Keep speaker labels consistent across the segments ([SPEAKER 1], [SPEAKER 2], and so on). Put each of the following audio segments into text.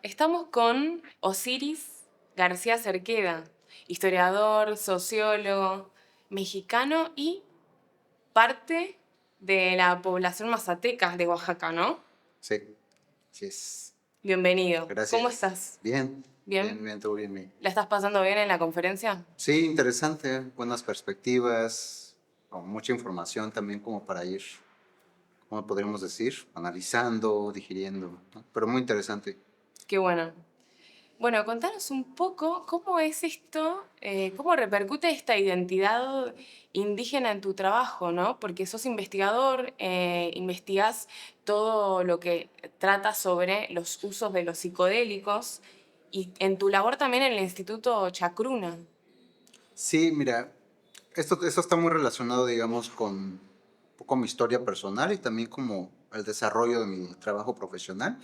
[SPEAKER 1] Estamos con Osiris García Cerqueda, historiador, sociólogo, mexicano y parte de la población mazateca de Oaxaca, ¿no?
[SPEAKER 2] Sí, sí es.
[SPEAKER 1] Bienvenido. ¿Cómo
[SPEAKER 2] Gracias.
[SPEAKER 1] estás?
[SPEAKER 2] Bien,
[SPEAKER 1] ¿Bien?
[SPEAKER 2] bien, bien, todo bien.
[SPEAKER 1] ¿La estás pasando bien en la conferencia?
[SPEAKER 2] Sí, interesante, buenas perspectivas, con mucha información también como para ir, ¿cómo podríamos decir? Analizando, digiriendo, ¿no? Pero muy interesante.
[SPEAKER 1] Qué bueno. Bueno, contanos un poco cómo es esto, cómo repercute esta identidad indígena en tu trabajo, ¿no? Porque sos investigador, investigás todo lo que trata sobre los usos de los psicodélicos y en tu labor también en el Instituto Chacruna.
[SPEAKER 2] Sí, mira, esto está muy relacionado, digamos, con un poco mi historia personal y también como el desarrollo de mi trabajo profesional.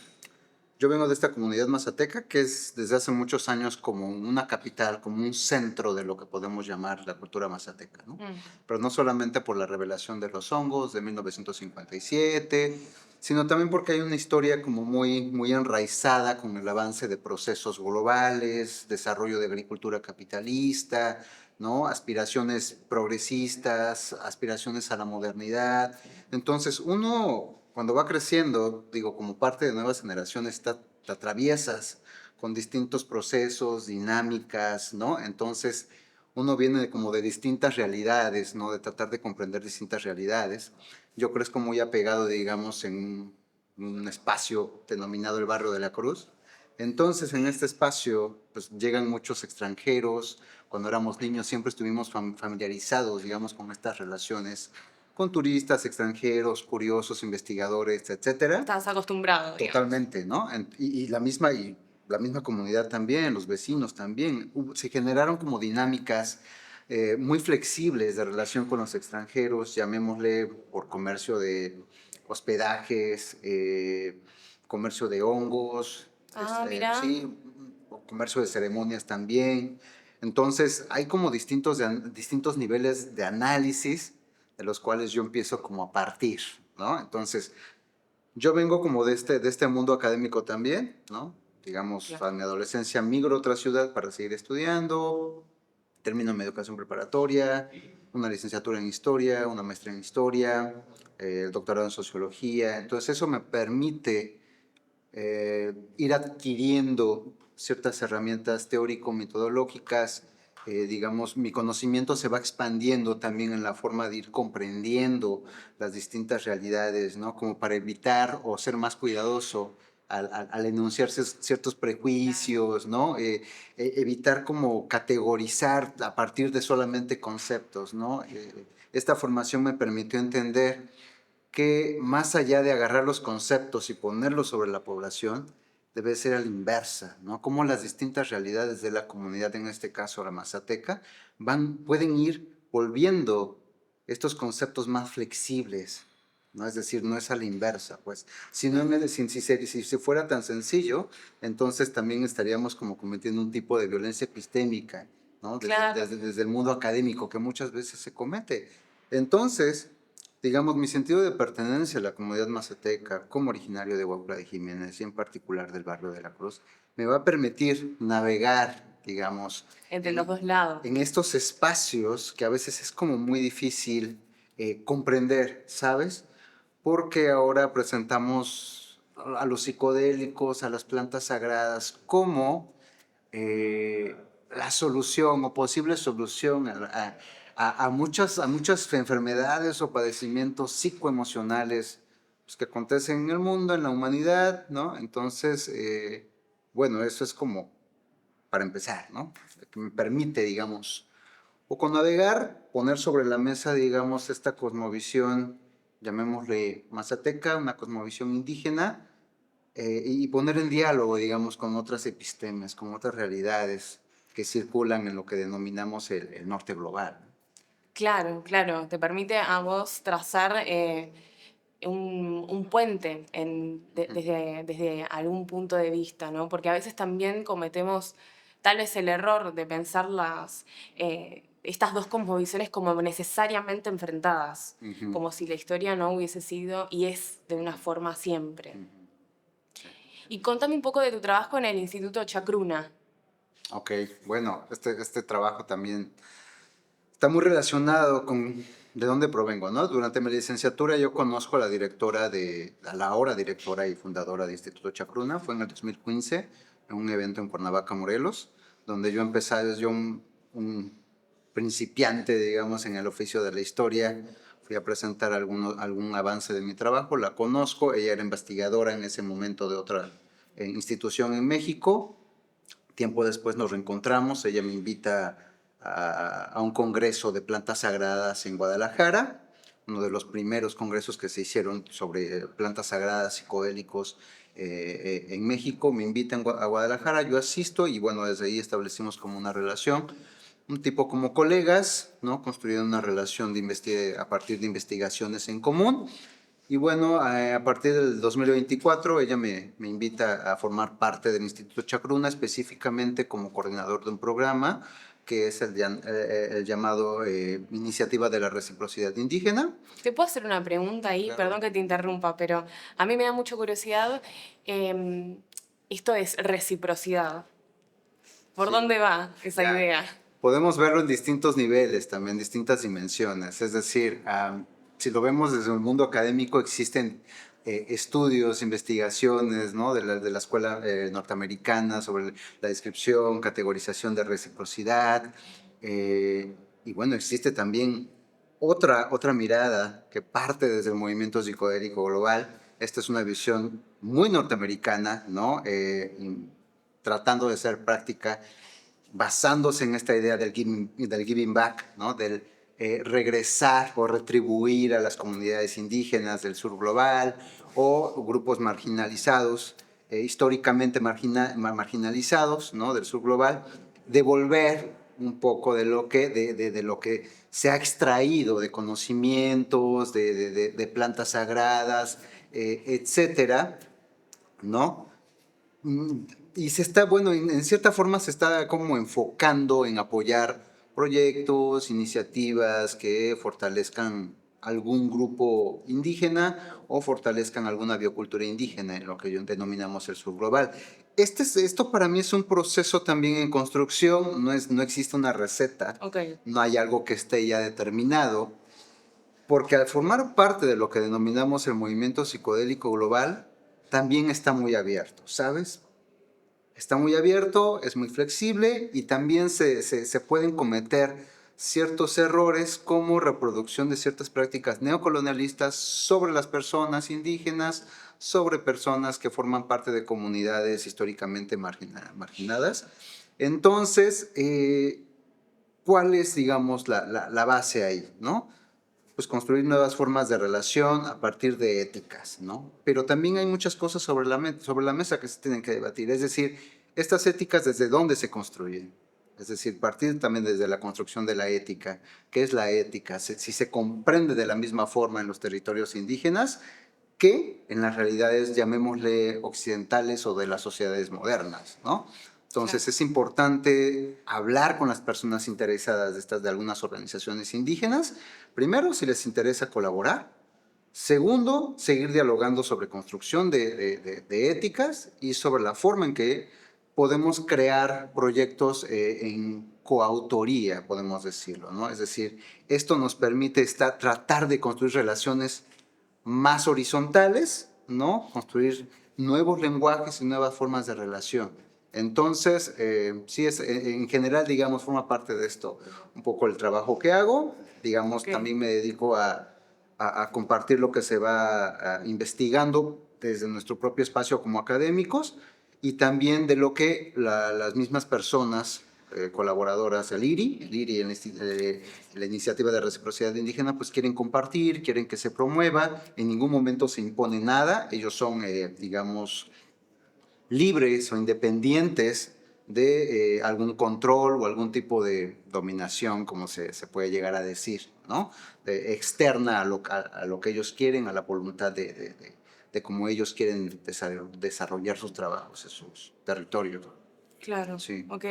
[SPEAKER 2] Yo vengo de esta comunidad mazateca, que es desde hace muchos años como una capital, como un centro de lo que podemos llamar la cultura mazateca, ¿no?
[SPEAKER 1] Mm.
[SPEAKER 2] Pero no solamente por la revelación de los hongos de 1957, sino también porque hay una historia como muy enraizada con el avance de procesos globales, desarrollo de agricultura capitalista, ¿no? Aspiraciones progresistas, aspiraciones a la modernidad. Entonces, uno, cuando va creciendo, digo, como parte de nuevas generaciones, te atraviesas con distintos procesos, dinámicas, ¿no? Entonces, uno viene como de distintas realidades, ¿no? De tratar de comprender distintas realidades. Yo crezco muy apegado, digamos, en un espacio denominado el Barrio de la Cruz. Entonces, en este espacio, pues llegan muchos extranjeros. Cuando éramos niños siempre estuvimos familiarizados, digamos, con estas relaciones con turistas, extranjeros, curiosos, investigadores, etcétera.
[SPEAKER 1] Estás acostumbrado, digamos.
[SPEAKER 2] Totalmente, ¿no? Y la misma comunidad también, los vecinos también. Se generaron como dinámicas muy flexibles de relación con los extranjeros, llamémosle por comercio de hospedajes, comercio de hongos,
[SPEAKER 1] Ah, mira.
[SPEAKER 2] sí, o comercio de ceremonias también. Entonces, hay como distintos niveles de análisis de los cuales yo empiezo como a partir, ¿no? Entonces, yo vengo como de este mundo académico también, ¿no? Digamos,
[SPEAKER 1] Claro.
[SPEAKER 2] a mi adolescencia migro a otra ciudad para seguir estudiando, termino mi educación preparatoria, una licenciatura en historia, una maestría en historia, el doctorado en sociología. Entonces eso me permite ir adquiriendo ciertas herramientas teórico-metodológicas, digamos, mi conocimiento se va expandiendo también en la forma de ir comprendiendo las distintas realidades, ¿no? Como para evitar o ser más cuidadoso al enunciar ciertos prejuicios, ¿no? Evitar como categorizar a partir de solamente conceptos, ¿no? Esta formación me permitió entender que más allá de agarrar los conceptos y ponerlos sobre la población, debe ser a la inversa, ¿no? Cómo las distintas realidades de la comunidad, en este caso la mazateca, pueden ir volviendo estos conceptos más flexibles, ¿no? Es decir, no es a la inversa, pues. Si no, si fuera tan sencillo, entonces también estaríamos como cometiendo un tipo de violencia epistémica, ¿no? Desde,
[SPEAKER 1] Claro.
[SPEAKER 2] desde, desde el mundo académico que muchas veces se comete. Entonces, digamos, mi sentido de pertenencia a la comunidad mazateca, como originario de Huautla de Jiménez y en particular del barrio de la Cruz, me va a permitir navegar, digamos,
[SPEAKER 1] Entre los
[SPEAKER 2] en,
[SPEAKER 1] dos lados.
[SPEAKER 2] en estos espacios que a veces es como muy difícil comprender, ¿sabes? Porque ahora presentamos a los psicodélicos, a las plantas sagradas, como la solución o posible solución a muchas enfermedades o padecimientos psicoemocionales pues, que acontecen en el mundo, en la humanidad, ¿no? Entonces, bueno, eso es como para empezar, ¿no? Que me permite, digamos, poco navegar, poner sobre la mesa, digamos, esta cosmovisión, llamémosle mazateca, una cosmovisión indígena, y poner en diálogo, digamos, con otras epistemes, con otras realidades que circulan en lo que denominamos el norte global.
[SPEAKER 1] Claro, claro, te permite a vos trazar un puente desde algún punto de vista, ¿no? Porque a veces también cometemos tal vez el error de pensar estas dos cosmovisiones como necesariamente enfrentadas,
[SPEAKER 2] Ujú,
[SPEAKER 1] como si la historia no hubiese sido y es de una forma siempre.
[SPEAKER 2] ujú, sí.
[SPEAKER 1] Y contame un poco de tu trabajo en el Instituto Chacruna.
[SPEAKER 2] Ok, bueno, este trabajo también está muy relacionado con de dónde provengo, ¿no? Durante mi licenciatura yo conozco a la directora a la ahora directora y fundadora de Instituto Chacruna, fue en el 2015, en un evento en Cuernavaca, Morelos, donde yo empecé desde un principiante, digamos, en el oficio de la historia. Fui a presentar algún avance de mi trabajo, la conozco, ella era investigadora en ese momento de otra institución en México. Tiempo después nos reencontramos, ella me invita a un congreso de plantas sagradas en Guadalajara, uno de los primeros congresos que se hicieron sobre plantas sagradas, psicodélicos en México. Me invitan a Guadalajara, yo asisto y bueno, desde ahí establecimos como una relación, un tipo como colegas, ¿no? Construyendo una relación a partir de investigaciones en común. Y bueno, a partir del 2024 ella me invita a formar parte del Instituto Chacruna, específicamente como coordinador de un programa que es el llamado Iniciativa de la Reciprocidad Indígena.
[SPEAKER 1] ¿Te puedo hacer una pregunta ahí?
[SPEAKER 2] Claro.
[SPEAKER 1] Perdón que te interrumpa, pero a mí me da mucha curiosidad. eh, Esto es reciprocidad. ¿Por
[SPEAKER 2] Sí.
[SPEAKER 1] dónde va esa
[SPEAKER 2] Ya.
[SPEAKER 1] idea?
[SPEAKER 2] Podemos verlo en distintos niveles, también distintas dimensiones. Es decir, si lo vemos desde el mundo académico, existen estudios, investigaciones, ¿no? de la escuela norteamericana sobre la descripción, categorización de reciprocidad. Y bueno, existe también otra mirada que parte desde el movimiento psicodélico global. Esta es una visión muy norteamericana, ¿no? Tratando de ser práctica basándose en esta idea del giving back, ¿no? Del regresar o retribuir a las comunidades indígenas del sur global o grupos marginalizados, históricamente marginalizados, ¿no? Del sur global, devolver un poco de lo que se ha extraído de conocimientos, de plantas sagradas, etcétera, ¿no? Mm, Y se está, bueno, en cierta forma se está como enfocando en apoyar proyectos, iniciativas que fortalezcan algún grupo indígena o fortalezcan alguna biocultura indígena, en lo que denominamos el sur global. Esto para mí es un proceso también en construcción, no existe una receta,
[SPEAKER 1] Ok,
[SPEAKER 2] no hay algo que esté ya determinado, porque al formar parte de lo que denominamos el movimiento psicodélico global, también está muy abierto, ¿sabes? Está muy abierto, es muy flexible y también se pueden cometer ciertos errores como reproducción de ciertas prácticas neocolonialistas sobre las personas indígenas, sobre personas que forman parte de comunidades históricamente marginadas. Entonces, ¿cuál es, digamos, la base ahí, no? Pues construir nuevas formas de relación a partir de éticas, ¿no? Pero también hay muchas cosas sobre la mesa que se tienen que debatir. Es decir, estas éticas, ¿desde dónde se construyen? Es decir, partir también desde la construcción de la ética. ¿Qué es la ética? Si se comprende de la misma forma en los territorios indígenas que en las realidades, llamémosle, occidentales o de las sociedades modernas, ¿no?
[SPEAKER 1] claro.
[SPEAKER 2] Entonces es importante hablar con las personas interesadas de algunas organizaciones indígenas. Primero, si les interesa colaborar. Segundo, seguir dialogando sobre construcción de éticas y sobre la forma en que podemos crear proyectos en coautoría, podemos decirlo, ¿no? Es decir, esto nos permite tratar de construir relaciones más horizontales, ¿no? Construir nuevos lenguajes y nuevas formas de relación. Entonces, sí, en general, digamos, forma parte de esto un poco el trabajo que hago. Digamos,
[SPEAKER 1] Ok.
[SPEAKER 2] también me dedico a compartir lo que se va investigando desde nuestro propio espacio como académicos y también de lo que las mismas personas colaboradoras, el IRI, la Iniciativa de Reciprocidad Indígena, pues quieren compartir, quieren que se promueva, en ningún momento se impone nada, ellos son, digamos, libres o independientes de algún control o algún tipo de dominación, como se puede llegar a decir, ¿no? Externa a lo que ellos quieren, a la voluntad de cómo ellos quieren desarrollar sus trabajos en sus territorios.
[SPEAKER 1] Claro,
[SPEAKER 2] Sí.
[SPEAKER 1] ok.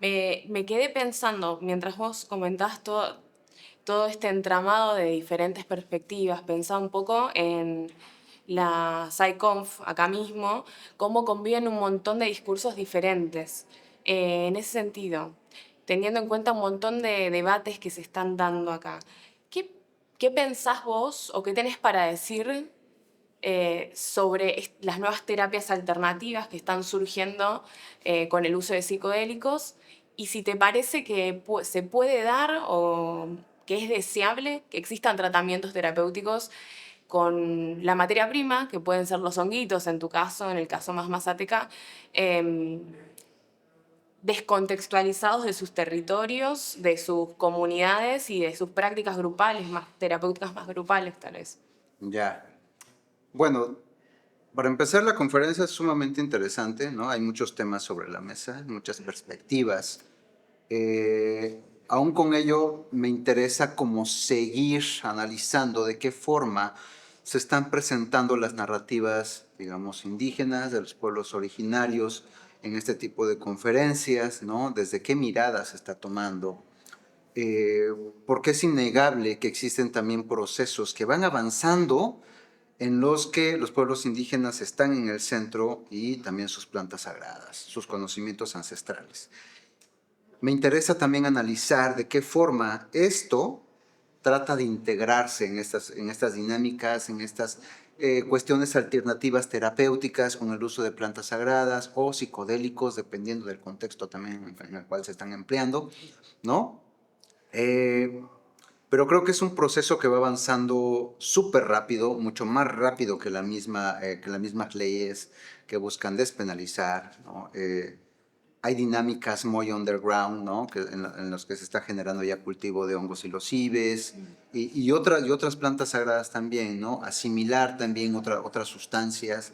[SPEAKER 1] Me quedé pensando, mientras vos comentás todo este entramado de diferentes perspectivas, pensaba un poco en la SciConf acá mismo, cómo conviven un montón de discursos diferentes. En ese sentido, teniendo en cuenta un montón de debates que se están dando acá, ¿qué, qué pensás vos o qué tenés para decir sobre las nuevas terapias alternativas que están surgiendo con el uso de psicodélicos y si te parece que se puede dar o que es deseable que existan tratamientos terapéuticos con la materia prima, que pueden ser los honguitos en tu caso, en el caso más mazateca, eh, descontextualizados de sus territorios, de sus comunidades y de sus prácticas grupales, más terapéuticas más grupales tal vez.
[SPEAKER 2] Ya. Bueno, para empezar, la conferencia es sumamente interesante, ¿no? Hay muchos temas sobre la mesa, muchas perspectivas. Aún con ello, me interesa como seguir analizando de qué forma se están presentando las narrativas, digamos, indígenas, de los pueblos originarios en este tipo de conferencias, ¿no? Desde qué mirada se está tomando. Porque es innegable que existen también procesos que van avanzando en los que los pueblos indígenas están en el centro y también sus plantas sagradas, sus conocimientos ancestrales. Me interesa también analizar de qué forma esto trata de integrarse en estas dinámicas, en estas cuestiones alternativas terapéuticas con el uso de plantas sagradas o psicodélicos, dependiendo del contexto también en el cual se están empleando, ¿no? Eh, pero creo que es un proceso que va avanzando súper rápido, mucho más rápido que las mismas leyes que buscan despenalizar, ¿no? Hay dinámicas muy underground, ¿no? En los que se está generando ya cultivo de hongos y silocibes y otras plantas sagradas también, ¿no? Asimilar también otras sustancias,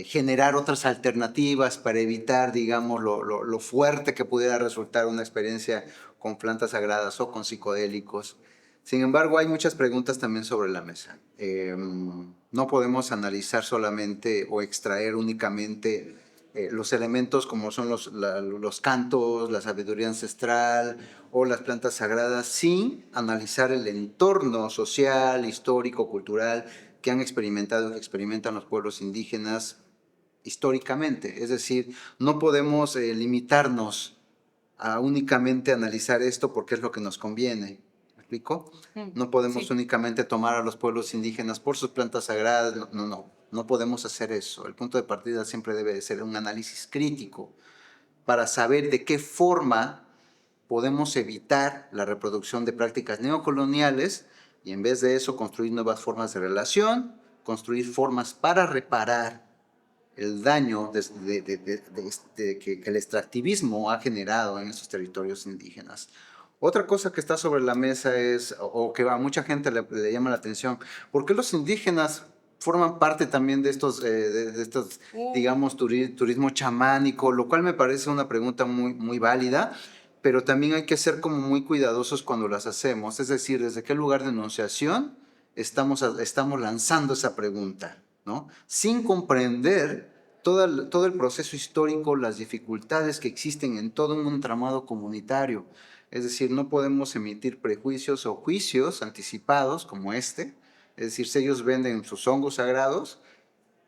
[SPEAKER 2] generar otras alternativas para evitar, digamos, lo fuerte que pudiera resultar una experiencia con plantas sagradas o con psicodélicos. Sin embargo, hay muchas preguntas también sobre la mesa. No podemos analizar solamente o extraer únicamente los elementos como son los cantos, la sabiduría ancestral o las plantas sagradas sin analizar el entorno social, histórico, cultural que han experimentado y que experimentan los pueblos indígenas históricamente. Es decir, no podemos limitarnos a únicamente analizar esto porque es lo que nos conviene. ¿Me explico? No podemos
[SPEAKER 1] Sí,
[SPEAKER 2] únicamente tomar a los pueblos indígenas por sus plantas sagradas. No, no, no. No podemos hacer eso. El punto de partida siempre debe de ser un análisis crítico para saber de qué forma podemos evitar la reproducción de prácticas neocoloniales y en vez de eso construir nuevas formas de relación, construir formas para reparar el daño que el extractivismo ha generado en esos territorios indígenas. Otra cosa que está sobre la mesa es, o que a mucha gente le llama la atención, ¿por qué los indígenas forman parte también de estos digamos, turismo chamánico? Lo cual me parece una pregunta muy válida, pero también hay que ser como muy cuidadosos cuando las hacemos. Es decir, ¿desde qué lugar de enunciación estamos lanzando esa pregunta? ¿No? Sin comprender todo el proceso histórico, las dificultades que existen en todo un entramado comunitario. Es decir, no podemos emitir prejuicios o juicios anticipados como este. Es decir, si ellos venden sus hongos sagrados,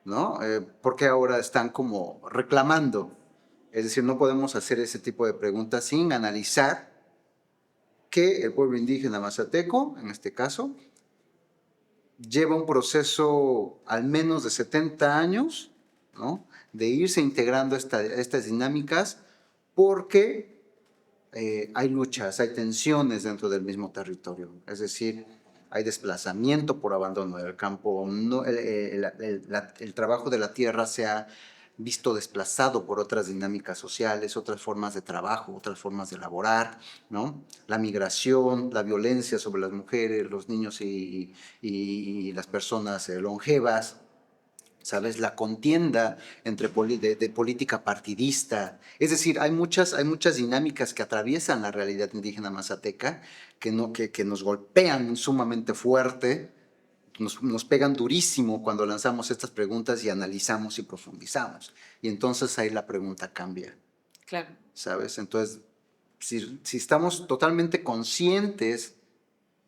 [SPEAKER 2] ¿no? ¿Por qué ahora están como reclamando? Es decir, no podemos hacer ese tipo de preguntas sin analizar que el pueblo indígena mazateco, en este caso, lleva un proceso al menos de 70 años, ¿no? De irse integrando estas dinámicas porque hay luchas, hay tensiones dentro del mismo territorio. Es decir, hay desplazamiento por abandono del campo. No, el trabajo de la tierra se ha visto desplazado por otras dinámicas sociales, otras formas de trabajo, otras formas de laborar, ¿no? La migración, la violencia sobre las mujeres, los niños y las personas longevas, ¿sabes? La contienda de política partidista. Es decir, hay muchas dinámicas que atraviesan la realidad indígena mazateca que, no, que nos golpean sumamente fuerte, nos pegan durísimo cuando lanzamos estas preguntas y analizamos y profundizamos. Y entonces ahí la pregunta cambia,
[SPEAKER 1] claro.
[SPEAKER 2] ¿sabes? Entonces, si estamos totalmente conscientes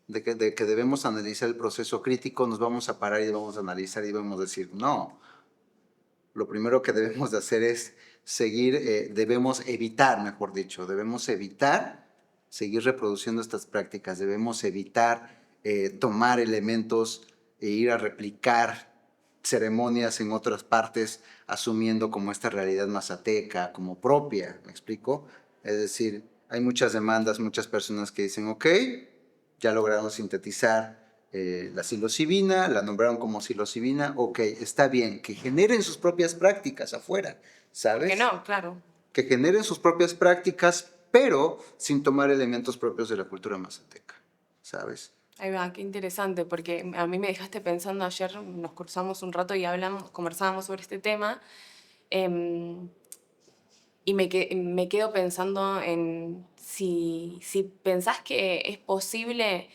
[SPEAKER 2] de que debemos analizar el proceso crítico, nos vamos a parar y vamos a analizar y debemos decir, no, lo primero que debemos de hacer es seguir, debemos evitar, mejor dicho, debemos evitar seguir reproduciendo estas prácticas, debemos evitar tomar elementos e ir a replicar ceremonias en otras partes, asumiendo como esta realidad mazateca, como propia, ¿me explico? Es decir, hay muchas demandas, muchas personas que dicen, ok, ya lograron sintetizar la psilocibina, la nombraron como psilocibina, ok, está bien, que generen sus propias prácticas afuera,
[SPEAKER 1] ¿Por qué
[SPEAKER 2] ¿sabes?
[SPEAKER 1] no? Claro.
[SPEAKER 2] Que generen sus propias prácticas, pero sin tomar elementos propios de la cultura mazateca, ¿sabes?
[SPEAKER 1] Ahí va, qué interesante, porque a mí me dejaste pensando ayer, nos cruzamos un rato y hablamos, conversábamos sobre este tema, em, y me quedo pensando en si pensás que es posible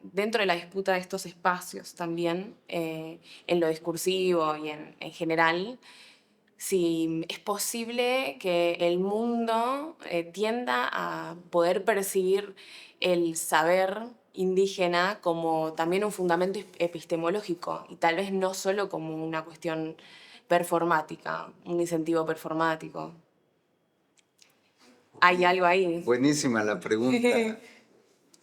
[SPEAKER 1] dentro de la disputa de estos espacios también, en lo discursivo y en general, si es posible que el mundo tienda a poder percibir el saber indígena como también un fundamento epistemológico y tal vez no solo como una cuestión performática, un incentivo performático. Hay algo ahí.
[SPEAKER 2] Buenísima la pregunta.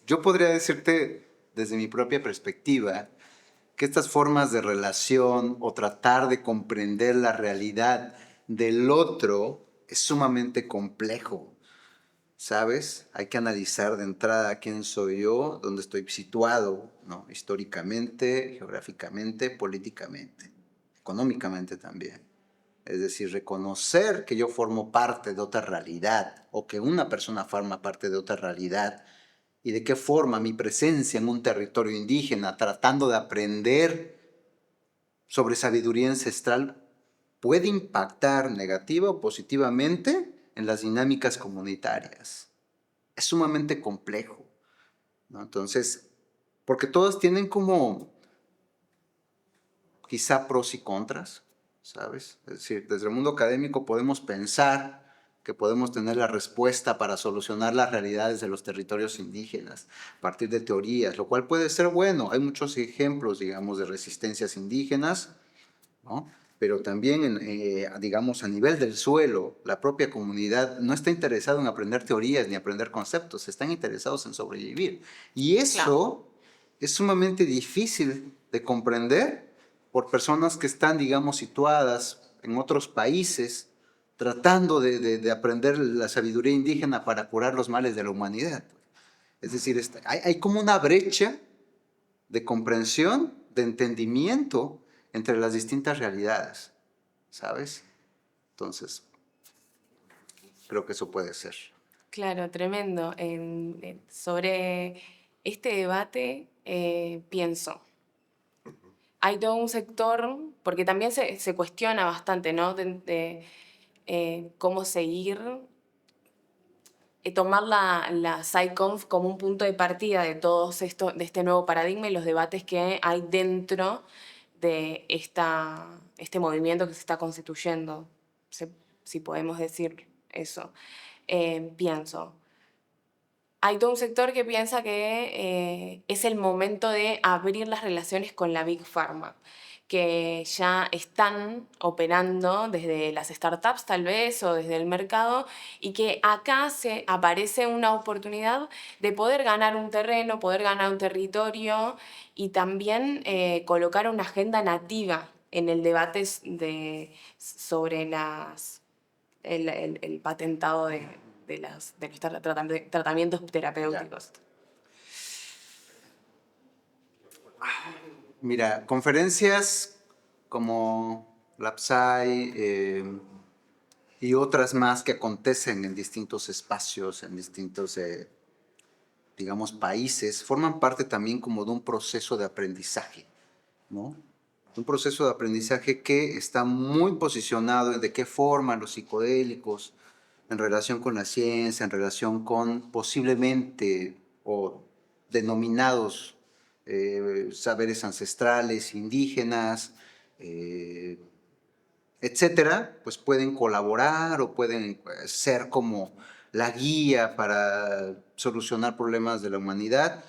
[SPEAKER 2] Yo podría decirte desde mi propia perspectiva que estas formas de relación o tratar de comprender la realidad del otro es sumamente complejo, ¿sabes? Hay que analizar de entrada quién soy yo, dónde estoy situado, ¿no? Históricamente, geográficamente, políticamente, económicamente también. Es decir, reconocer que yo formo parte de otra realidad o que una persona forma parte de otra realidad y de qué forma mi presencia en un territorio indígena, tratando de aprender sobre sabiduría ancestral, puede impactar negativa o positivamente en las dinámicas comunitarias. Es sumamente complejo, ¿no? Entonces, porque todas tienen como quizá pros y contras, ¿sabes? Es decir, desde el mundo académico podemos pensar que podemos tener la respuesta para solucionar las realidades de los territorios indígenas a partir de teorías, lo cual puede ser bueno. Hay muchos ejemplos, digamos, de resistencias indígenas, ¿no? Pero también, digamos, a nivel del suelo, la propia comunidad no está interesada en aprender teorías ni aprender conceptos, están interesados en sobrevivir. Y
[SPEAKER 1] Claro.
[SPEAKER 2] eso es sumamente difícil de comprender por personas que están, digamos, situadas en otros países, tratando de aprender la sabiduría indígena para curar los males de la humanidad. Es decir, hay como una brecha de comprensión, de entendimiento entre las distintas realidades, ¿sabes? Entonces, creo que eso puede ser.
[SPEAKER 1] Claro, tremendo. Sobre este debate pienso, hay todo un sector, porque también se cuestiona bastante, ¿no? Cómo seguir, tomar la SciConf como un punto de partida de de este nuevo paradigma y los debates que hay dentro de este movimiento que se está constituyendo, si podemos decir eso. Pienso. Hay todo un sector que piensa que es el momento de abrir las relaciones con la Big Pharma, que ya están operando desde las startups tal vez o desde el mercado y que acá se aparece una oportunidad de poder ganar un terreno, poder ganar un territorio y también colocar una agenda nativa en el debate sobre el patentado de los tratamientos terapéuticos.
[SPEAKER 2] Mira, conferencias como la PSI y otras más que acontecen en distintos espacios, en distintos, digamos, países, forman parte también como de un proceso de aprendizaje, ¿no? Un proceso de aprendizaje que está muy posicionado en de qué forma los psicodélicos, en relación con la ciencia, en relación con posiblemente o denominados saberes ancestrales, indígenas, eh, etcétera, pues pueden colaborar o pueden ser como la guía para solucionar problemas de la humanidad.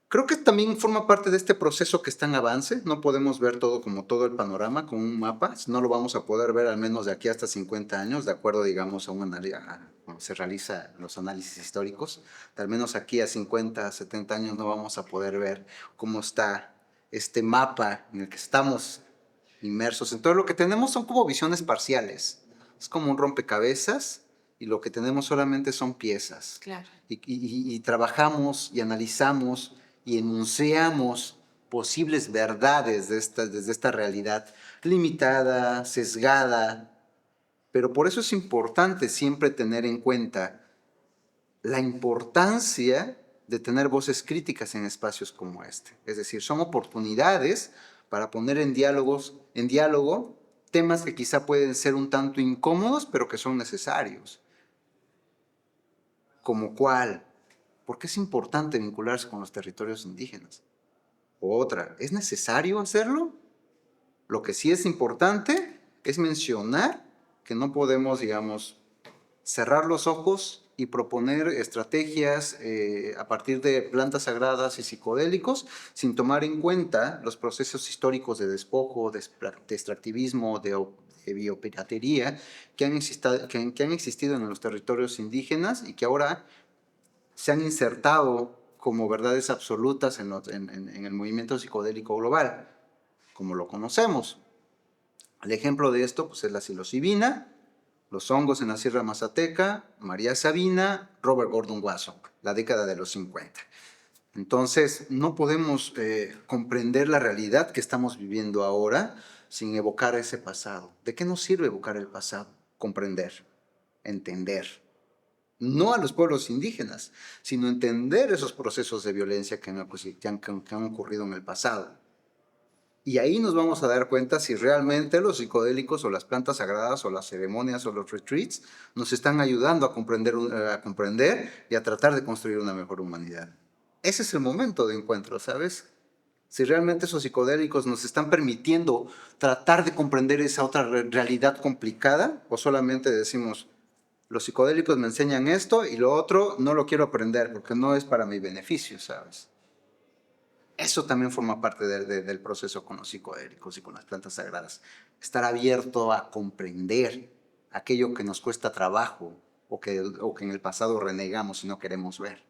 [SPEAKER 2] Creo que también forma parte de este proceso que está en avance. No podemos ver todo como todo el panorama con un mapa. No lo vamos a poder ver al menos de aquí hasta 50 años, de acuerdo, digamos, a un cuando se realizan los análisis históricos. Al menos aquí a 50, 70 años no vamos a poder ver cómo está este mapa en el que estamos inmersos. Entonces lo que tenemos son como visiones parciales. Es como un rompecabezas y lo que tenemos solamente son piezas.
[SPEAKER 1] Claro.
[SPEAKER 2] Y trabajamos y analizamos y enunciamos posibles verdades desde esta realidad limitada, sesgada, pero por eso es importante siempre tener en cuenta la importancia de tener voces críticas en espacios como este. Es decir, son oportunidades para poner en diálogo temas que quizá pueden ser un tanto incómodos, pero que son necesarios. ¿Como cuál? ¿Por qué es importante vincularse con los territorios indígenas? Otra, ¿es necesario hacerlo? Lo que sí es importante es mencionar que no podemos, digamos, cerrar los ojos y proponer estrategias a partir de plantas sagradas y psicodélicos sin tomar en cuenta los procesos históricos de despojo, de extractivismo, de biopiratería que han existido en los territorios indígenas y que ahora se han insertado como verdades absolutas en el movimiento psicodélico global, como lo conocemos. El ejemplo de esto pues, es la psilocibina, los hongos en la Sierra Mazateca, María Sabina, Robert Gordon Wasson, la década de los 50. Entonces, no podemos comprender la realidad que estamos viviendo ahora sin evocar ese pasado. ¿De qué nos sirve evocar el pasado? Comprender, entender. No a los pueblos indígenas, sino entender esos procesos de violencia que han ocurrido en el pasado. Y ahí nos vamos a dar cuenta si realmente los psicodélicos o las plantas sagradas o las ceremonias o los retreats nos están ayudando a comprender y a tratar de construir una mejor humanidad. Ese es el momento de encuentro, ¿sabes? Si realmente esos psicodélicos nos están permitiendo tratar de comprender esa otra realidad complicada o solamente decimos, los psicodélicos me enseñan esto y lo otro no lo quiero aprender porque no es para mi beneficio, ¿sabes? Eso también forma parte del proceso con los psicodélicos y con las plantas sagradas. Estar abierto a comprender aquello que nos cuesta trabajo o que en el pasado renegamos y no queremos ver.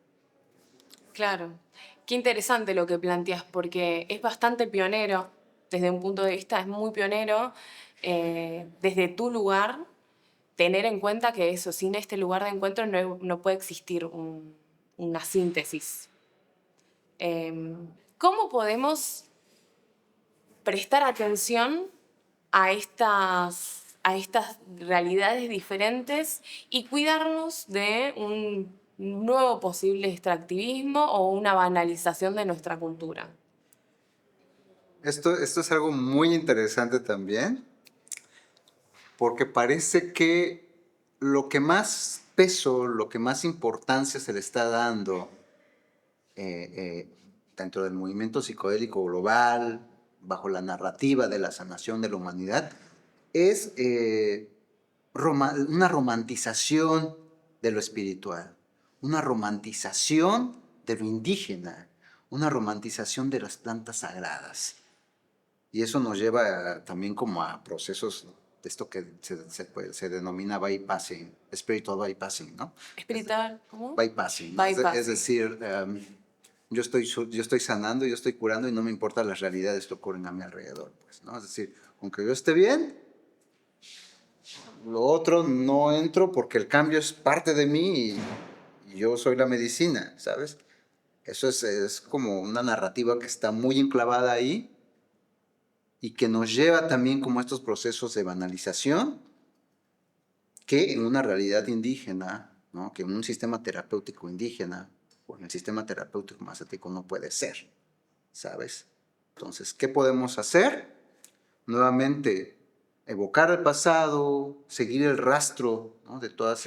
[SPEAKER 1] Claro. Qué interesante lo que planteas, porque es bastante pionero, desde un punto de vista, es muy pionero, desde tu lugar, tener en cuenta que eso, sin este lugar de encuentro no puede existir una síntesis. ¿Cómo podemos prestar atención a estas realidades diferentes y cuidarnos de un nuevo posible extractivismo o una banalización de nuestra cultura?
[SPEAKER 2] Esto es algo muy interesante también, porque parece que lo que más peso, lo que más importancia se le está dando eh, eh, dentro del movimiento psicodélico global, bajo la narrativa de la sanación de la humanidad, es una romantización de lo espiritual, una romantización de lo indígena, una romantización de las plantas sagradas. Y eso nos lleva también como a procesos de esto que se denomina bypassing, spiritual bypassing, ¿no?
[SPEAKER 1] Espiritual, ¿cómo?
[SPEAKER 2] Bypassing, ¿no?
[SPEAKER 1] Bypassing.
[SPEAKER 2] Es decir, yo estoy sanando, yo estoy curando y no me importa las realidades que ocurren a mi alrededor, pues, ¿no? Es decir, aunque yo esté bien, lo otro no entro porque el cambio es parte de mí y yo soy la medicina, ¿sabes? Eso es como una narrativa que está muy enclavada ahí y que nos lleva también como a estos procesos de banalización que en una realidad indígena, ¿no? Que en un sistema terapéutico indígena o en el sistema terapéutico mazatec no puede ser, ¿sabes? Entonces, ¿qué podemos hacer? Nuevamente, evocar el pasado, seguir el rastro, ¿no? de todas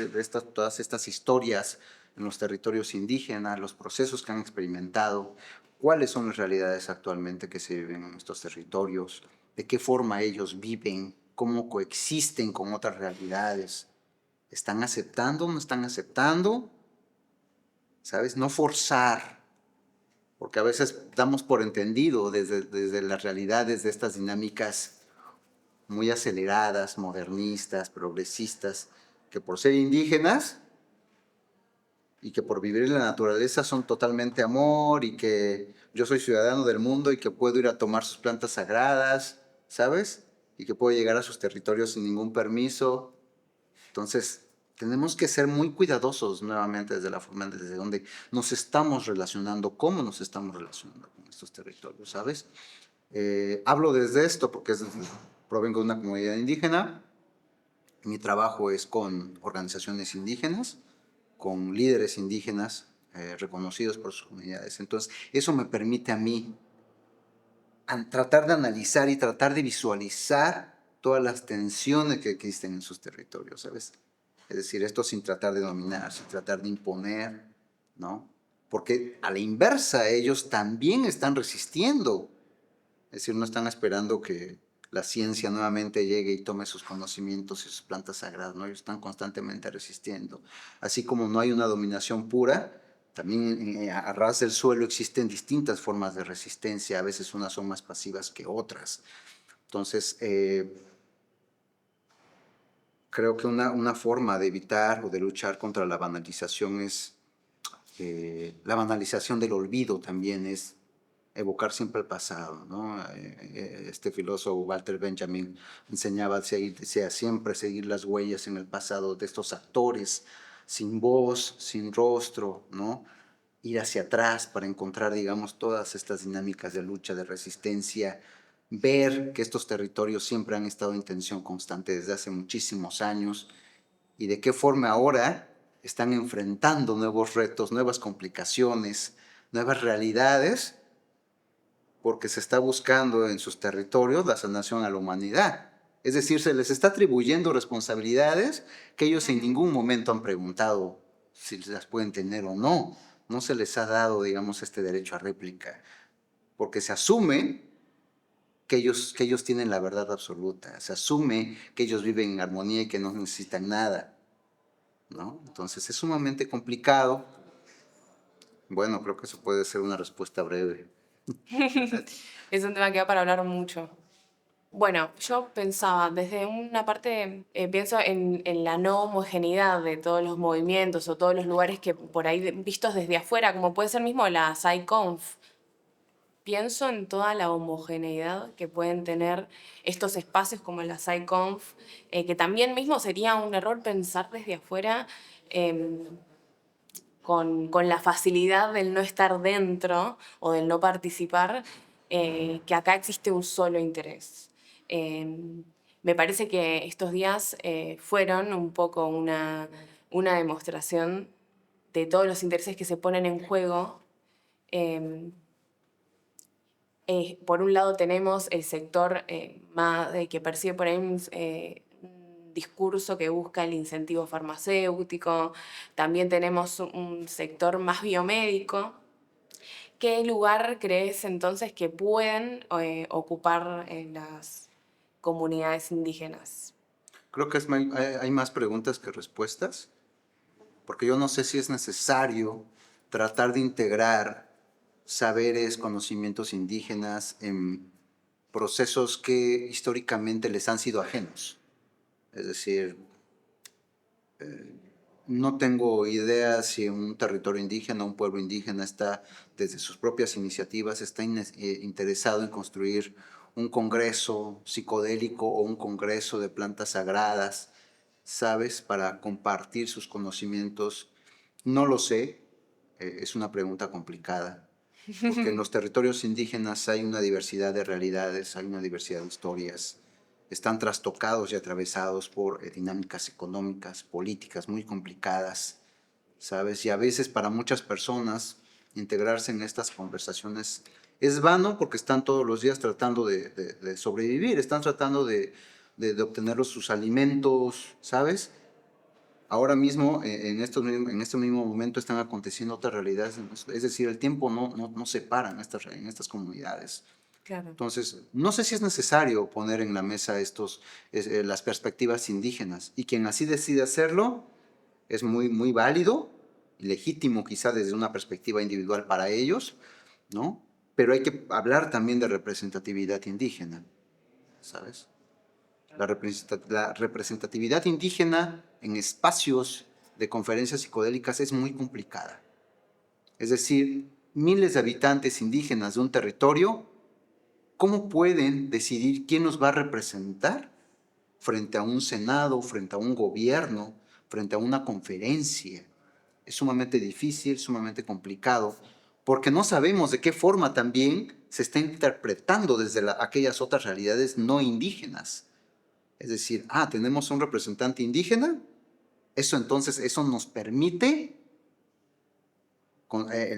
[SPEAKER 2] estas historias en los territorios indígenas, los procesos que han experimentado, cuáles son las realidades actualmente que se viven en estos territorios, de qué forma ellos viven, cómo coexisten con otras realidades. ¿Están aceptando o no están aceptando? ¿Sabes? No forzar porque a veces damos por entendido desde las realidades de estas dinámicas muy aceleradas, modernistas, progresistas, que por ser indígenas y que por vivir en la naturaleza son totalmente amor y que yo soy ciudadano del mundo y que puedo ir a tomar sus plantas sagradas, ¿sabes? Y que puedo llegar a sus territorios sin ningún permiso. Entonces, tenemos que ser muy cuidadosos nuevamente desde la forma desde donde nos estamos relacionando, cómo nos estamos relacionando con estos territorios, ¿sabes? Hablo desde esto porque provengo de una comunidad indígena. Mi trabajo es con organizaciones indígenas, con líderes indígenas reconocidos por sus comunidades. Entonces, eso me permite a mí tratar de analizar y tratar de visualizar todas las tensiones que existen en sus territorios, ¿sabes? Es decir, esto sin tratar de dominar, sin tratar de imponer, ¿no? Porque a la inversa, ellos también están resistiendo. Es decir, no están esperando que la ciencia nuevamente llegue y tome sus conocimientos y sus plantas sagradas, ¿no? Ellos están constantemente resistiendo. Así como no hay una dominación pura, también a ras del suelo existen distintas formas de resistencia, a veces unas son más pasivas que otras. Entonces, creo que una forma de evitar o de luchar contra la banalización es, la banalización del olvido también es evocar siempre el pasado, ¿no? Este filósofo Walter Benjamin enseñaba a seguir, decía, siempre seguir las huellas en el pasado de estos actores sin voz, sin rostro, ¿no? Ir hacia atrás para encontrar, digamos, todas estas dinámicas de lucha, de resistencia, ver que estos territorios siempre han estado en tensión constante desde hace muchísimos años y de qué forma ahora están enfrentando nuevos retos, nuevas complicaciones, nuevas realidades, porque se está buscando en sus territorios la sanación a la humanidad. Es decir, se les está atribuyendo responsabilidades que ellos en ningún momento han preguntado si las pueden tener o no. No se les ha dado, digamos, este derecho a réplica, porque se asume que ellos tienen la verdad absoluta, se asume que ellos viven en armonía y que no necesitan nada, ¿no? Entonces es sumamente complicado. Bueno, creo que eso puede ser una respuesta breve.
[SPEAKER 1] Es un tema que da para hablar mucho. Bueno, yo pensaba, desde una parte, pienso en la no homogeneidad de todos los movimientos o todos los lugares que por ahí vistos desde afuera, como puede ser mismo la SciConf. Pienso en toda la homogeneidad que pueden tener estos espacios como la SciConf, que también mismo sería un error pensar desde afuera em, con la facilidad del no estar dentro o del no participar, que acá existe un solo interés. Me parece que estos días fueron un poco una demostración de todos los intereses que se ponen en juego. Por un lado tenemos el sector más, que percibe por ahí un discurso que busca el incentivo farmacéutico, también tenemos un sector más biomédico. ¿Qué lugar crees entonces que pueden ocupar las comunidades indígenas?
[SPEAKER 2] Creo que hay más preguntas que respuestas, porque yo no sé si es necesario tratar de integrar saberes, conocimientos indígenas en procesos que históricamente les han sido ajenos. Es decir, no tengo idea si un territorio indígena, un pueblo indígena está, desde sus propias iniciativas, está interesado en construir un congreso psicodélico o un congreso de plantas sagradas, ¿sabes? Para compartir sus conocimientos. No lo sé, es una pregunta complicada, porque en los territorios indígenas hay una diversidad de realidades, hay una diversidad de historias, están trastocados y atravesados por dinámicas económicas, políticas muy complicadas, ¿sabes? Y a veces para muchas personas integrarse en estas conversaciones es vano porque están todos los días tratando de sobrevivir, están tratando de obtener sus alimentos, ¿sabes? Ahora mismo, en este mismo momento, están aconteciendo otras realidades. Es decir, el tiempo no se para en estas comunidades.
[SPEAKER 1] Claro.
[SPEAKER 2] Entonces, no sé si es necesario poner en la mesa las perspectivas indígenas. Y quien así decide hacerlo es muy válido y legítimo quizá desde una perspectiva individual para ellos, ¿no? Pero hay que hablar también de representatividad indígena, ¿sabes? La representatividad indígena en espacios de conferencias psicodélicas es muy complicada. Es decir, miles de habitantes indígenas de un territorio, ¿cómo pueden decidir quién nos va a representar frente a un senado, frente a un gobierno, frente a una conferencia? Es sumamente difícil, sumamente complicado, porque no sabemos de qué forma también se está interpretando desde aquellas otras realidades no indígenas. Es decir, tenemos un representante indígena, eso nos permite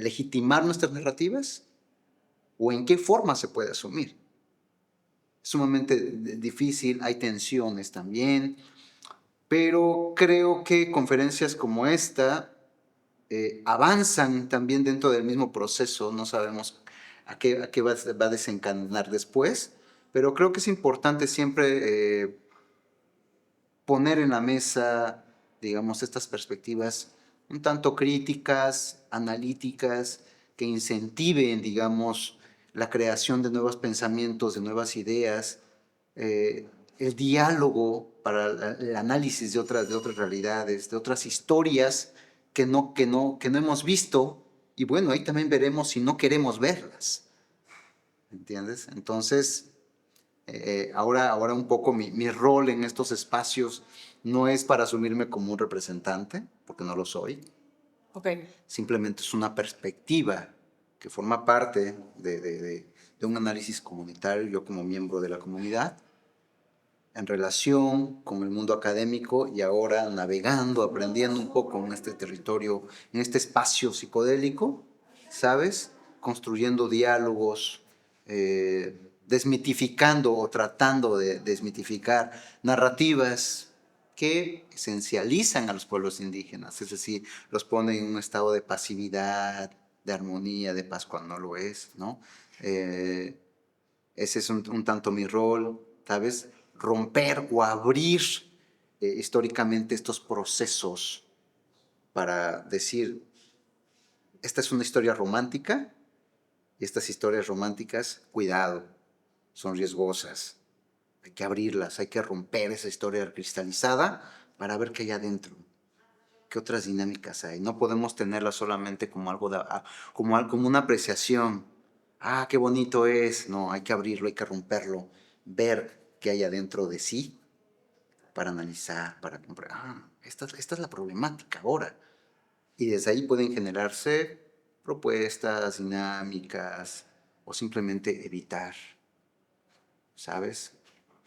[SPEAKER 2] legitimar nuestras narrativas, o en qué forma se puede asumir. Es sumamente difícil, hay tensiones también, pero creo que conferencias como esta avanzan también dentro del mismo proceso, no sabemos a qué va a desencadenar después, pero creo que es importante siempre poner en la mesa, digamos, estas perspectivas un tanto críticas, analíticas, que incentiven, digamos, la creación de nuevos pensamientos, de nuevas ideas, el diálogo para el análisis de otras realidades, de otras historias que no hemos visto, y bueno, ahí también veremos si no queremos verlas, ¿entiendes? Entonces, ahora un poco mi rol en estos espacios no es para asumirme como un representante, porque no lo soy.
[SPEAKER 1] Ok.
[SPEAKER 2] Simplemente es una perspectiva que forma parte de un análisis comunitario, yo como miembro de la comunidad, en relación con el mundo académico y ahora navegando, aprendiendo un poco en este territorio, en este espacio psicodélico, ¿sabes? Construyendo diálogos, desmitificando o tratando de desmitificar narrativas que esencializan a los pueblos indígenas, es decir, los ponen en un estado de pasividad, de armonía, de paz cuando no lo es, ¿no? Ese es un tanto mi rol, ¿sabes? Romper o abrir históricamente estos procesos para decir, esta es una historia romántica y estas historias románticas, cuidado, son riesgosas. Hay que abrirlas, hay que romper esa historia cristalizada para ver qué hay adentro, qué otras dinámicas hay. No podemos tenerla solamente como algo como una apreciación. Qué bonito es. No, hay que abrirlo, hay que romperlo, ver qué hay adentro de sí para analizar, para comprar. Esta es la problemática ahora. Y desde ahí pueden generarse propuestas, dinámicas o simplemente evitar, ¿sabes?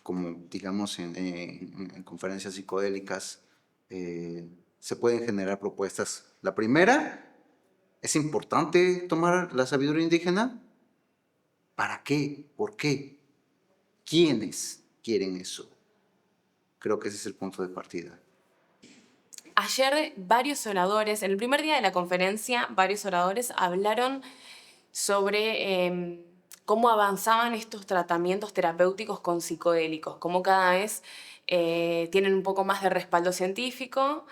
[SPEAKER 2] Como digamos en conferencias psicodélicas, se pueden generar propuestas. La primera, ¿es importante tomar la sabiduría indígena? ¿Para qué? ¿Por qué? ¿Quiénes quieren eso? Creo que ese es el punto de partida.
[SPEAKER 1] Ayer varios oradores, en el primer día de la conferencia, varios oradores hablaron sobre cómo avanzaban estos tratamientos terapéuticos con psicodélicos, cómo cada vez tienen un poco más de respaldo científico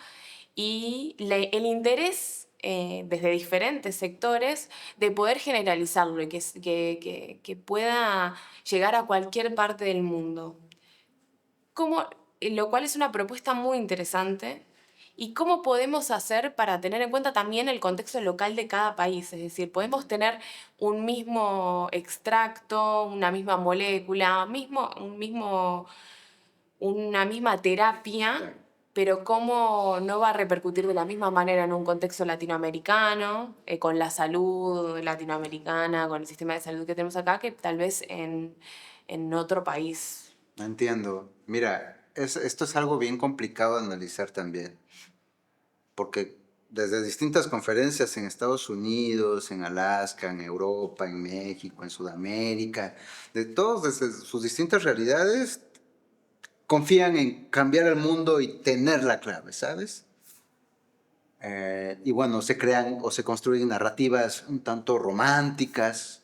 [SPEAKER 1] y el interés desde diferentes sectores de poder generalizarlo y que pueda llegar a cualquier parte del mundo. Lo cual es una propuesta muy interesante. ¿Y cómo podemos hacer para tener en cuenta también el contexto local de cada país? Es decir, podemos tener un mismo extracto, una misma molécula, una misma terapia, pero cómo no va a repercutir de la misma manera en un contexto latinoamericano, con la salud latinoamericana, con el sistema de salud que tenemos acá, que tal vez en otro país.
[SPEAKER 2] Entiendo. Mira, esto es algo bien complicado de analizar también, porque desde distintas conferencias en Estados Unidos, en Alaska, en Europa, en México, en Sudamérica, de todos desde sus distintas realidades, confían en cambiar el mundo y tener la clave, ¿sabes? Y bueno, se crean o se construyen narrativas un tanto románticas.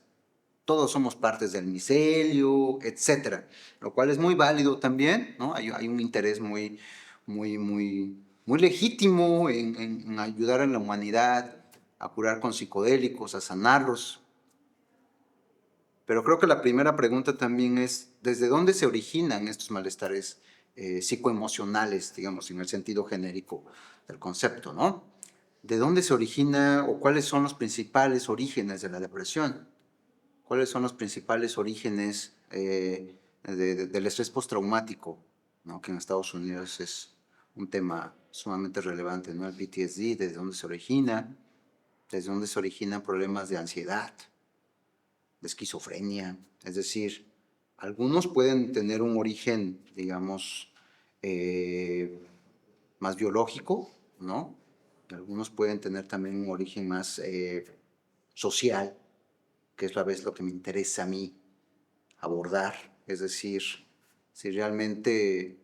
[SPEAKER 2] Todos somos partes del micelio, etcétera, lo cual es muy válido también, ¿no? Hay un interés muy legítimo en ayudar a la humanidad a curar con psicodélicos, a sanarlos, Pero creo que la primera pregunta también es, ¿desde dónde se originan estos malestares psicoemocionales, digamos, en el sentido genérico del concepto, ¿no? ¿De dónde se origina o cuáles son los principales orígenes de la depresión? ¿Cuáles son los principales orígenes del estrés postraumático, ¿no? Que en Estados Unidos es un tema sumamente relevante, ¿no? El PTSD, ¿desde dónde se origina? ¿Desde dónde se originan problemas de ansiedad, de esquizofrenia? Es decir, algunos pueden tener un origen, digamos, más biológico, ¿no? Y algunos pueden tener también un origen más social, que es a veces lo que me interesa a mí abordar. Es decir, si realmente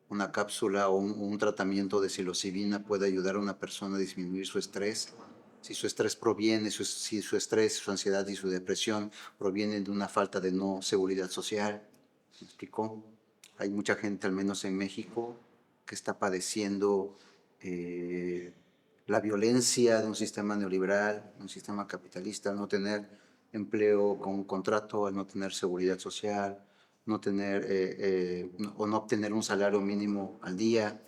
[SPEAKER 2] una cápsula o un tratamiento de psilocibina puede ayudar a una persona a disminuir su estrés, si su estrés proviene, si su estrés, su ansiedad y su depresión provienen de una falta de no seguridad social. ¿Me explicó? Hay mucha gente, al menos en México, que está padeciendo la violencia de un sistema neoliberal, un sistema capitalista, al no tener empleo con un contrato, al no tener seguridad social, no tener o no obtener un salario mínimo al día.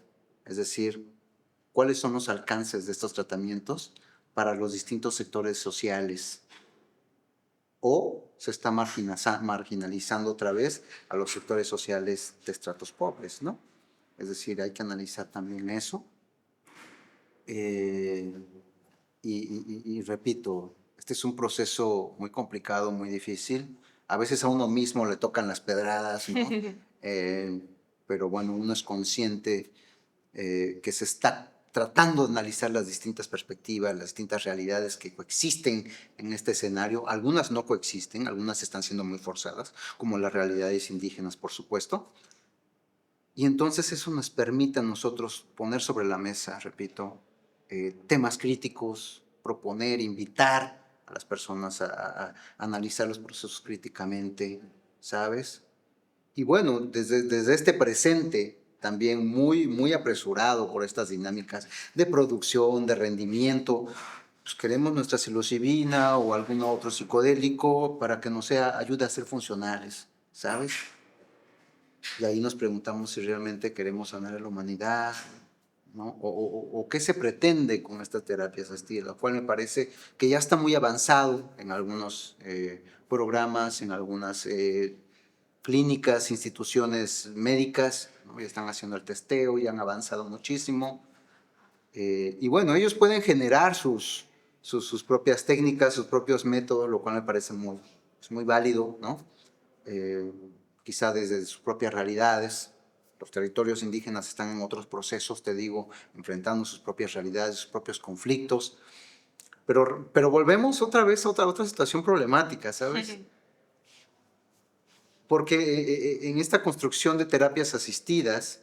[SPEAKER 2] Es decir, ¿cuáles son los alcances de estos tratamientos para los distintos sectores sociales? ¿O se está marginalizando otra vez a los sectores sociales de estratos pobres, ¿no? Es decir, hay que analizar también eso. Y repito, este es un proceso muy complicado, muy difícil. A veces a uno mismo le tocan las pedradas, ¿no? Pero bueno, uno es consciente que se está tratando de analizar las distintas perspectivas, las distintas realidades que coexisten en este escenario. Algunas no coexisten, algunas están siendo muy forzadas, como las realidades indígenas, por supuesto. Y entonces eso nos permite a nosotros poner sobre la mesa, repito, temas críticos, proponer, invitar a las personas a analizar los procesos críticamente, ¿sabes? Y bueno, desde este presente, también muy apresurado por estas dinámicas de producción, de rendimiento, pues queremos nuestra psilocibina o algún otro psicodélico para que nos ayude a ser funcionales, ¿sabes? Y ahí nos preguntamos si realmente queremos sanar a la humanidad, ¿no? O qué se pretende con estas terapias asistidas, lo cual me parece que ya está muy avanzado en algunos programas, en algunas clínicas, instituciones médicas, ¿no? Ya están haciendo el testeo, ya han avanzado muchísimo. Y bueno, ellos pueden generar sus propias técnicas, sus propios métodos, lo cual me parece muy válido, ¿no? Quizá desde sus propias realidades. Los territorios indígenas están en otros procesos, te digo, enfrentando sus propias realidades, sus propios conflictos. Pero volvemos otra vez a otra situación problemática, ¿sabes? Porque en esta construcción de terapias asistidas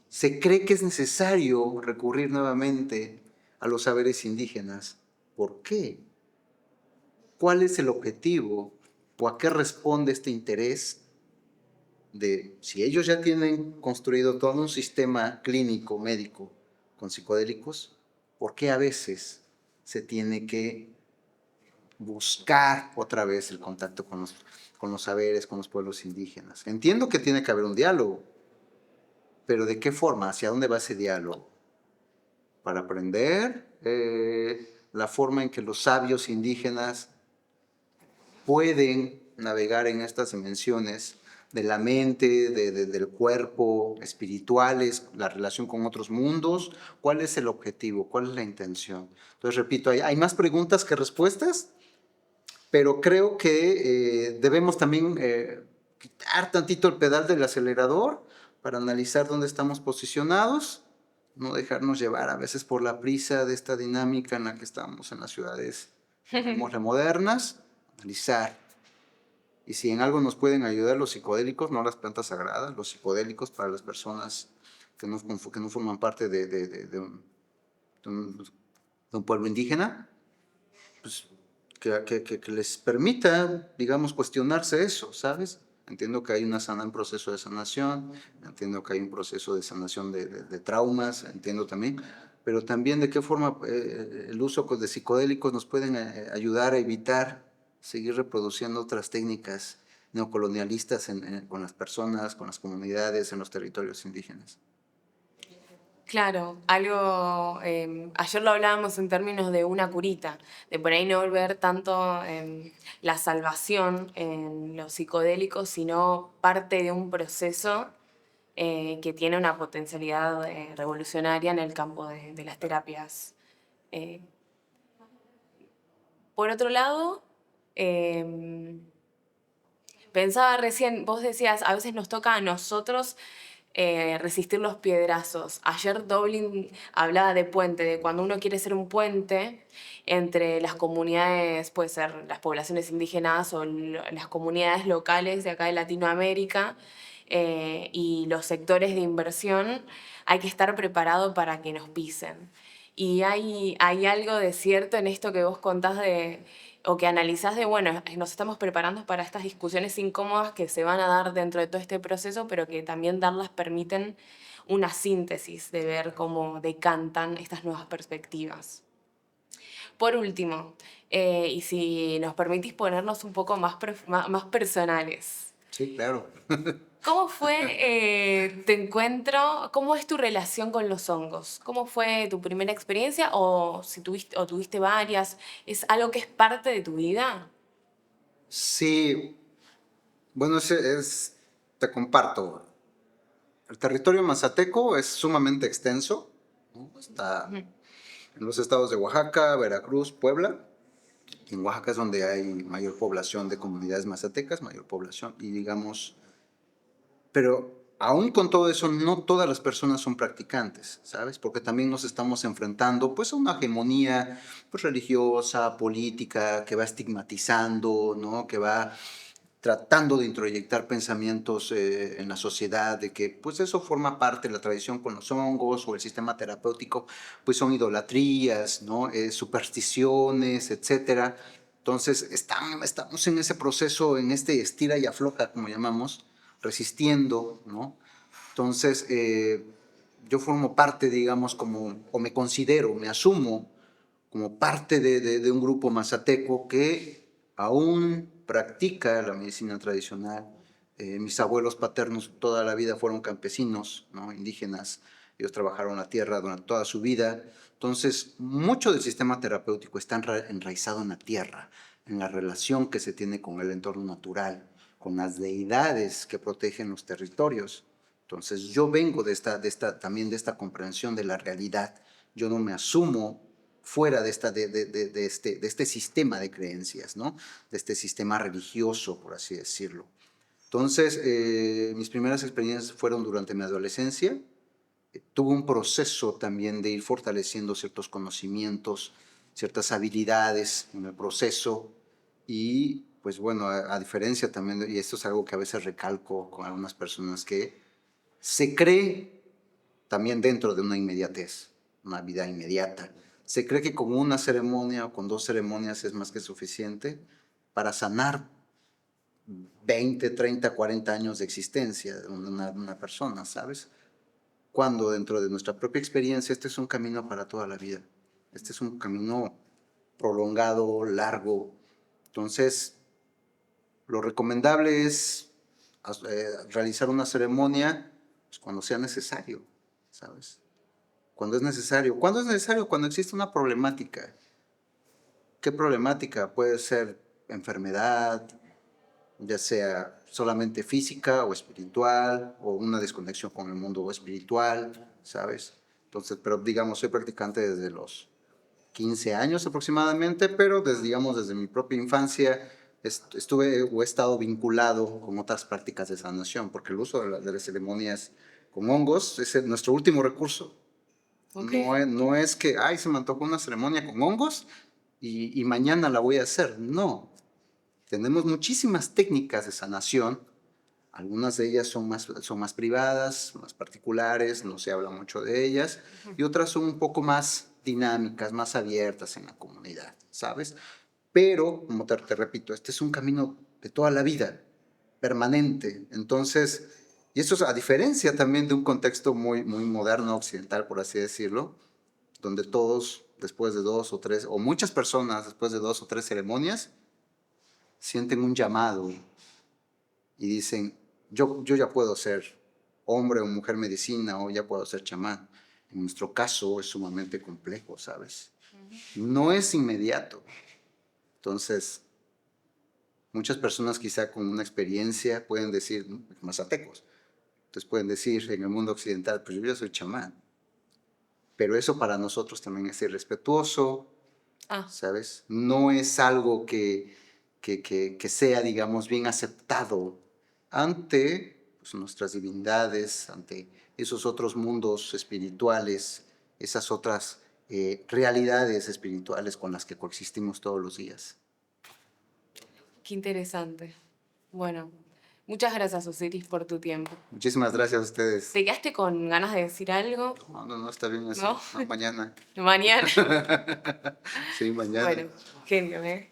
[SPEAKER 2] se cree que es necesario recurrir nuevamente a los saberes indígenas. ¿Por qué? ¿Cuál es el objetivo o a qué responde este interés de, si ellos ya tienen construido todo un sistema clínico, médico, con psicodélicos, por qué a veces se tiene que buscar otra vez el contacto con los saberes, con los pueblos indígenas? Entiendo que tiene que haber un diálogo, pero ¿de qué forma? ¿Hacia dónde va ese diálogo? Para aprender la forma en que los sabios indígenas pueden navegar en estas dimensiones de la mente, del cuerpo, espirituales, la relación con otros mundos. ¿Cuál es el objetivo? ¿Cuál es la intención? Entonces, repito, hay más preguntas que respuestas, pero creo que debemos también quitar tantito el pedal del acelerador para analizar dónde estamos posicionados, no dejarnos llevar a veces por la prisa de esta dinámica en la que estamos en las ciudades modernas, analizar. Y si en algo nos pueden ayudar los psicodélicos, no las plantas sagradas, los psicodélicos para las personas que no forman parte de un pueblo indígena, pues que les permita, digamos, cuestionarse eso, ¿sabes? Entiendo que hay un proceso de sanación, entiendo que hay un proceso de sanación de traumas, entiendo también, pero también de qué forma el uso de psicodélicos nos pueden ayudar a evitar seguir reproduciendo otras técnicas neocolonialistas con las personas, con las comunidades, en los territorios indígenas.
[SPEAKER 1] Claro, algo, ayer lo hablábamos en términos de una curita, de por ahí no volver tanto la salvación en los psicodélicos, sino parte de un proceso que tiene una potencialidad revolucionaria en el campo de las terapias. Eh, por otro lado, eh, pensaba recién, vos decías, a veces nos toca a nosotros resistir los piedrazos. Ayer Dublin hablaba de puente, de cuando uno quiere ser un puente entre las comunidades, puede ser las poblaciones indígenas o las comunidades locales de acá de Latinoamérica y los sectores de inversión, hay que estar preparado para que nos pisen. Y hay algo de cierto en esto que vos contás o que analizás de, bueno, nos estamos preparando para estas discusiones incómodas que se van a dar dentro de todo este proceso, pero que también darlas permiten una síntesis de ver cómo decantan estas nuevas perspectivas. Por último, y si nos permitís ponernos un poco más personales,
[SPEAKER 2] Sí, claro.
[SPEAKER 1] ¿cómo fue tu encuentro? ¿Cómo es tu relación con los hongos? ¿Cómo fue tu primera experiencia o si tuviste varias? ¿Es algo que es parte de tu vida?
[SPEAKER 2] Sí, bueno, te comparto. El territorio mazateco es sumamente extenso, ¿no? Está
[SPEAKER 1] Ujú.
[SPEAKER 2] en los estados de Oaxaca, Veracruz, Puebla. En Oaxaca es donde hay mayor población de comunidades mazatecas, mayor población, y digamos, pero aún con todo eso, no todas las personas son practicantes, ¿sabes? Porque también nos estamos enfrentando pues a una hegemonía pues, religiosa, política, que va estigmatizando, ¿no? Que va tratando de introyectar pensamientos en la sociedad de que pues eso forma parte de la tradición con los hongos o el sistema terapéutico, pues son idolatrías, ¿no? Supersticiones, etcétera. Entonces estamos en ese proceso, en este estira y afloja, como llamamos, resistiendo, ¿no? Entonces yo formo parte, digamos, o me considero, me asumo como parte de un grupo mazateco que aún practica la medicina tradicional. Mis abuelos paternos toda la vida fueron campesinos, ¿no? Indígenas. Ellos trabajaron la tierra durante toda su vida. Entonces, mucho del sistema terapéutico está enraizado en la tierra, en la relación que se tiene con el entorno natural, con las deidades que protegen los territorios. Entonces, yo vengo también de esta comprensión de la realidad. Yo no me asumo fuera de este sistema de creencias, ¿no? De este sistema religioso, por así decirlo. Entonces, mis primeras experiencias fueron durante mi adolescencia. Tuve un proceso también de ir fortaleciendo ciertos conocimientos, ciertas habilidades en el proceso y pues bueno, a diferencia también, y esto es algo que a veces recalco con algunas personas, que se cree también dentro de una inmediatez, una vida inmediata. Se cree que con una ceremonia o con dos ceremonias es más que suficiente para sanar 20, 30, 40 años de existencia de una persona, ¿sabes? Cuando dentro de nuestra propia experiencia este es un camino para toda la vida. Este es un camino prolongado, largo. Entonces, lo recomendable es realizar una ceremonia pues, cuando sea necesario, ¿sabes? Cuando es necesario. ¿Cuándo es necesario? Cuando existe una problemática. ¿Qué problemática? Puede ser enfermedad, ya sea solamente física o espiritual, o una desconexión con el mundo espiritual, ¿sabes? Entonces, pero digamos, soy practicante desde los 15 años aproximadamente, pero digamos, desde mi propia infancia estuve o he estado vinculado con otras prácticas de sanación, porque el uso de las ceremonias con hongos es nuestro último recurso.
[SPEAKER 1] Ok.
[SPEAKER 2] No es que, ay, se me antojó una ceremonia con hongos y mañana la voy a hacer. No, tenemos muchísimas técnicas de sanación. Algunas de ellas son más privadas, más particulares, no se habla mucho de ellas, y otras son un poco más dinámicas, más abiertas en la comunidad, ¿sabes? Pero, como te repito, este es un camino de toda la vida, permanente. Entonces, y eso es a diferencia también de un contexto muy moderno, occidental, por así decirlo, donde todos, después de dos o tres, o muchas personas después de dos o tres ceremonias, sienten un llamado y dicen, yo ya puedo ser hombre o mujer medicina o ya puedo ser chamán. En nuestro caso es sumamente complejo, ¿sabes? No es inmediato. Entonces, muchas personas quizá con una experiencia pueden decir, ¿no? Mazatecos. Entonces pueden decir en el mundo occidental, pues yo ya soy chamán. Pero eso para nosotros también es irrespetuoso,
[SPEAKER 1] Ah,
[SPEAKER 2] ¿sabes? No es algo que sea, digamos, bien aceptado ante pues, nuestras divinidades, ante esos otros mundos espirituales, esas otras realidades espirituales con las que coexistimos todos los días.
[SPEAKER 1] qué interesante. Bueno, muchas gracias, Osiris, por tu tiempo.
[SPEAKER 2] Muchísimas gracias a ustedes.
[SPEAKER 1] ¿Te quedaste con ganas de decir algo?
[SPEAKER 2] No, no, no, está bien así.
[SPEAKER 1] ¿No?
[SPEAKER 2] No, mañana.
[SPEAKER 1] Mañana.
[SPEAKER 2] Sí, mañana.
[SPEAKER 1] Bueno, genio, ¿eh?